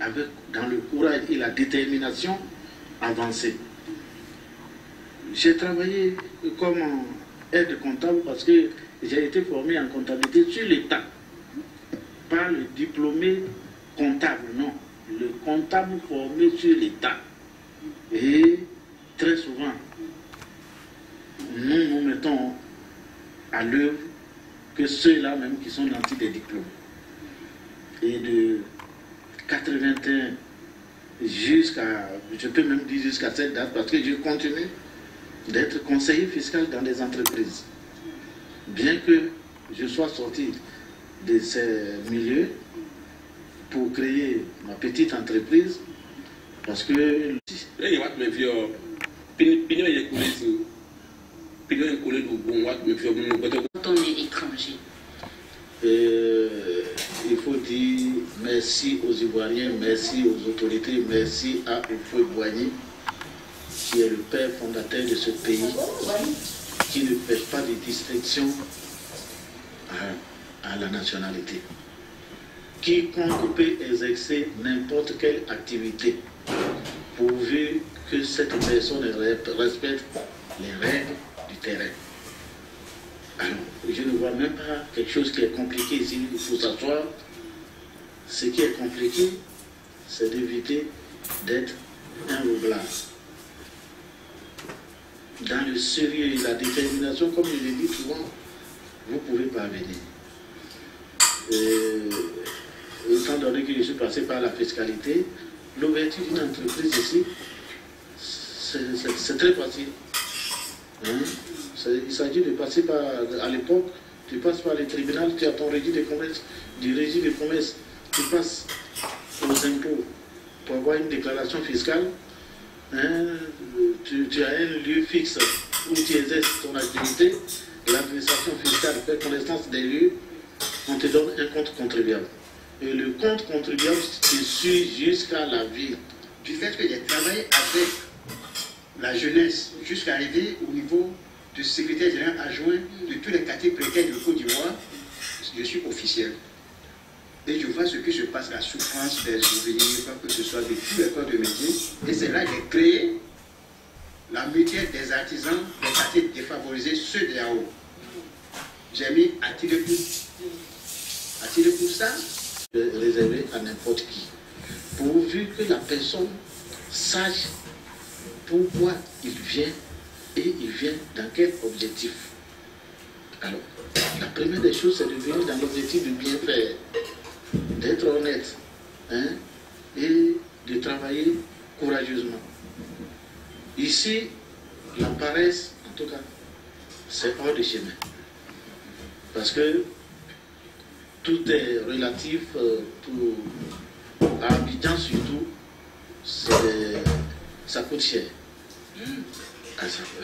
avec, dans le courage et la détermination, avancer. J'ai travaillé comme aide comptable parce que j'ai été formé en comptabilité sur l'État. Pas le diplômé comptable, non. Le comptable formé sur l'État. Et très souvent, nous nous mettons à l'œuvre que ceux-là même qui sont nantis des diplômes. Et de 81 jusqu'à, je peux même dire jusqu'à cette date, parce que je continue d'être conseiller fiscal dans des entreprises. Bien que je sois sorti de ces milieux pour créer ma petite entreprise, parce que... Quand on est étranger. Il faut dire merci aux Ivoiriens, merci aux autorités, merci à Houphouët-Boigny, qui est le père fondateur de ce pays, qui ne fait pas de distinction à la nationalité. Quiconque peut exercer n'importe quelle activité, pourvu que cette personne respecte les règles du terrain. Alors, je ne vois même pas quelque chose qui est compliqué ici, il faut s'asseoir. Ce qui est compliqué, c'est d'éviter d'être un roublard. Dans le sérieux et la détermination, comme je l'ai dit souvent, vous pouvez parvenir. Étant donné que je suis passé par la fiscalité, l'ouverture d'une entreprise ici, c'est très facile. Hein? Il s'agit de passer par, à l'époque, tu passes par les tribunaux, tu as ton registre de commerce, du registre de commerce, tu passes aux impôts pour avoir une déclaration fiscale, hein? Tu as un lieu fixe où tu exerces ton activité, l'administration fiscale fait connaissance des lieux, on te donne un compte contribuable. Et le compte contribuable te suit jusqu'à la ville. Du fait que j'ai travaillé avec la jeunesse jusqu'à arriver au niveau de secrétaire général adjoint de tous les quartiers précaires de Côte d'Ivoire, je suis officiel. Et je vois ce qui se passe, la souffrance des ouvriers, que ce soit de tous les corps de métier. Et c'est là que j'ai créé la mutuelle des artisans des quartiers défavorisés, ceux de là-haut. J'ai mis à tirer pour ça. Réservé à n'importe qui. Pourvu que la personne sache pourquoi il vient et il vient dans quel objectif. Alors, la première des choses, c'est de venir dans l'objectif de bien faire, d'être honnête, hein, et de travailler courageusement. Ici, la paresse, en tout cas, c'est hors de chemin. Parce que tout est relatif, à Abidjan surtout, ça coûte cher.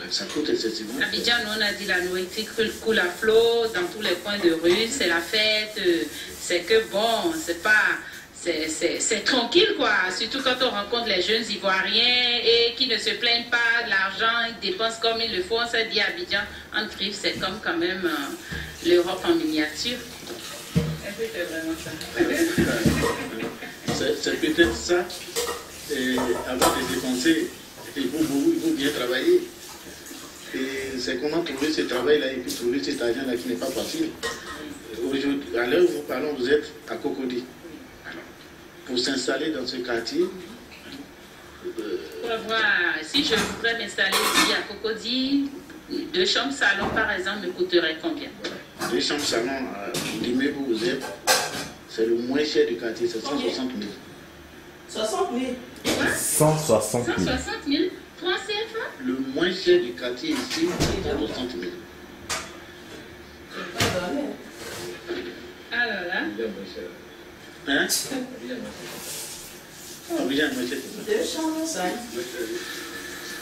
Ça coûte excessivement. Abidjan, nous on a dit la nourriture coule à flot dans tous les coins de rue, c'est la fête, c'est que bon, c'est pas... C'est tranquille quoi, surtout quand on rencontre les jeunes Ivoiriens et qui ne se plaignent pas de l'argent, ils dépensent comme il le faut. On s'est dit Abidjan, en trip, c'est comme quand même l'Europe en miniature. Est-ce que c'est vraiment ça? C'est peut-être ça, et avant de dépenser, il faut bien travailler. Et c'est comment trouver ce travail-là et puis trouver cet argent-là qui n'est pas facile. Aujourd'hui, à l'heure où nous parlons, vous êtes à Cocody. Pour s'installer dans ce quartier. Pour avoir, si je voudrais m'installer ici à Cocody, 2 chambres salon par exemple me coûterait combien? 2 chambres salon à l'immeuble où vous êtes, c'est le moins cher du quartier, c'est 160 000. 60 000. 160 000 francs CFA? Le moins cher du quartier ici, c'est 160 000. Ah là là. Hein? Abidjan,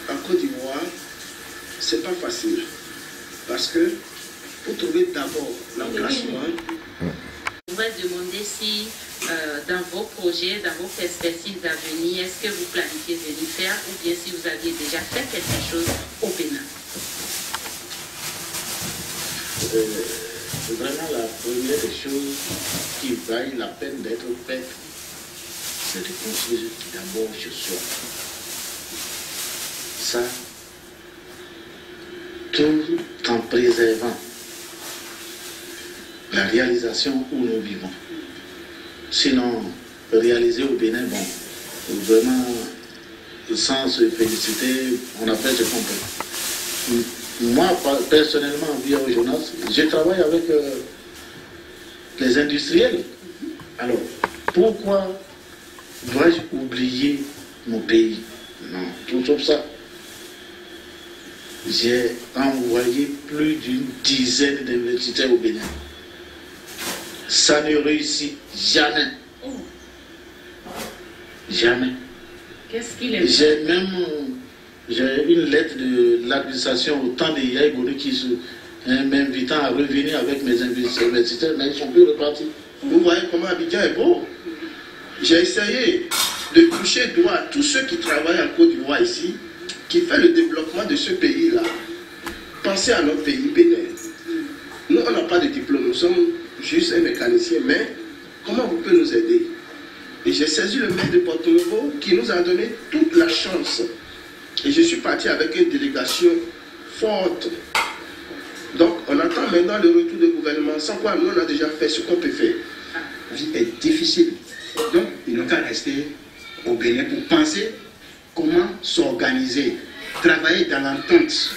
en Côte d'Ivoire, c'est pas facile. Parce que pour trouver d'abord l'emplacement. Je voudrais demander si dans vos projets, dans vos perspectives d'avenir, est-ce que vous planifiez de venir faire ou bien si vous aviez déjà fait quelque chose au Bénin? C'est vraiment la première des choses qui vaille la peine d'être faite, c'est de construire d'abord chez soi. Ça, tout en préservant la réalisation où nous vivons. Sinon, réaliser au Bénin, bon, vraiment, sans se féliciter, on a fait ce qu'on peut. Moi, personnellement, via au Jonas, je travaille avec les industriels. Alors, pourquoi dois-je oublier mon pays? Non, tout sauf ça. J'ai envoyé plus d'une dizaine d'investisseurs au Bénin. Ça ne réussit jamais. Jamais. Qu'est-ce qu'il est? J'ai une lettre de l'administration au temps des Yaïgouni qui m'invitant à revenir avec mes investisseurs, mais ils sont plus repartis. Vous voyez comment Abidjan est beau. J'ai essayé de toucher droit à tous ceux qui travaillent en Côte d'Ivoire ici, qui fait le développement de ce pays-là. Pensez à notre pays, Bénin. Nous, on n'a pas de diplôme, nous sommes juste un mécanicien, mais comment vous pouvez nous aider? Et j'ai saisi le maire de Porto Novo qui nous a donné toute la chance. Et je suis parti avec une délégation forte. Donc, on attend maintenant le retour du gouvernement, sans quoi nous, on a déjà fait ce qu'on peut faire. La vie est difficile. Donc, il n'a qu'à rester au Bénin pour penser comment s'organiser, travailler dans l'entente,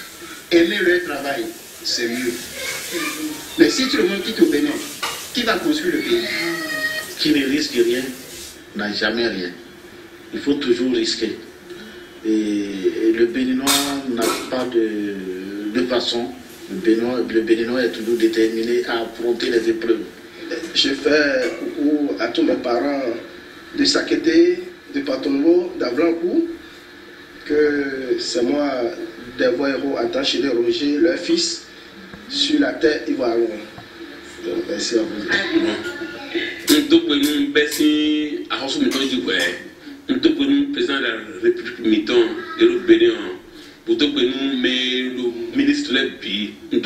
aimer leur travail, c'est mieux. Mais si tout le monde quitte au Bénin, qui va construire le pays? Qui ne risque rien n'a jamais rien. Il faut toujours risquer. Et le Béninois n'a pas de façon. Le Béninois est toujours déterminé à affronter les épreuves. Je fais coucou à tous mes parents de Sakété, de Porto Novo, d'Avlancourt, que c'est moi, des voix héros attaché de Roger, leur fils, sur la terre ivoirienne. Merci à vous. Nous président de la République Miton et le Bénin, nous le ministre de l'Épi, nous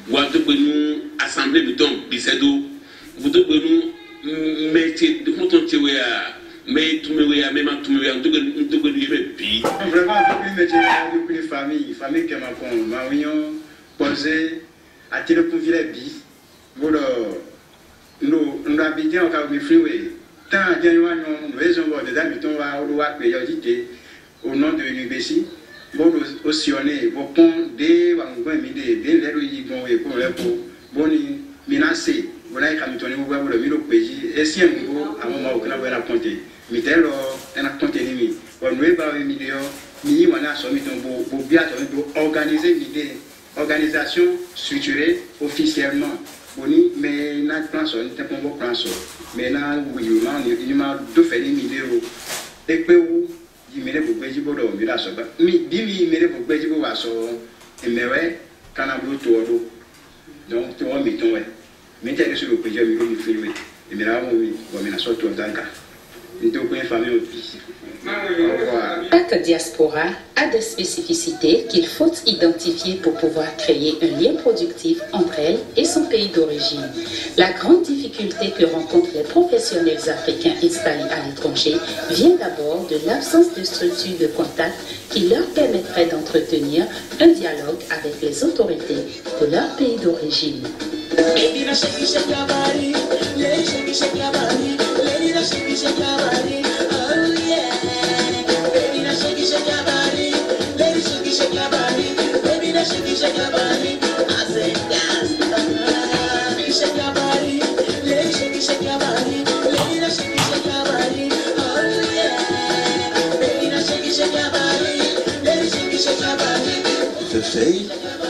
nous assemblée Miton, Bissédo, nous métier de mais tout me voyait, même tout me voyait, tout me vraiment, depuis les familles qui m'ont réunion, posé, à tirer pour vivre bi, voilà, nous habitons au Cameroun freeway. Tant à dire nous raison des habitants à Oloa périodité au nom de l'université, bon aussi on est bon pont des des et pour les boni menacé voilà quand nous tournons voir le milo pays et si un gros à un moment où on a compté mitelo on a compté ni on ne va pas milieu ni on a sommet pour bien organiser l'idée organisation structurée officiellement boni mais notre plan sur un bon plan sur mais là oui il m'a deux fait des vidéos et que où il m'a dit pour Béjibo do mira so ba mi dimi m'a dit pour Béjibo wa so et mais ouais quand on a tout donc tu vois mettons ouais mais tu es sur le projet mi ko filmer et mais là oui bon mais na so tout dans cas une famille aussi. Chaque diaspora a des spécificités qu'il faut identifier pour pouvoir créer un lien productif entre elle et son pays d'origine. La grande difficulté que rencontrent les professionnels africains installés à l'étranger vient d'abord de l'absence de structure de contact qui leur permettrait d'entretenir un dialogue avec les autorités de leur pays d'origine.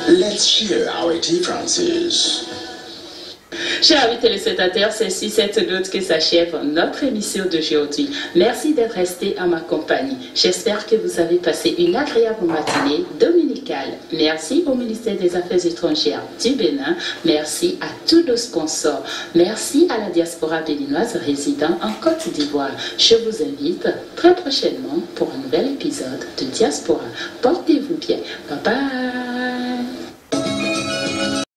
Let's share our differences. Chers amis téléspectateurs, c'est sur cette note que s'achève notre émission d'aujourd'hui. Merci d'être restés à ma compagnie. J'espère que vous avez passé une agréable matinée dominicale. Merci au ministère des Affaires étrangères du Bénin. Merci à tous nos sponsors. Merci à la diaspora béninoise résidant en Côte d'Ivoire. Je vous invite très prochainement pour un nouvel épisode de Diaspora. Portez-vous bien. Bye bye.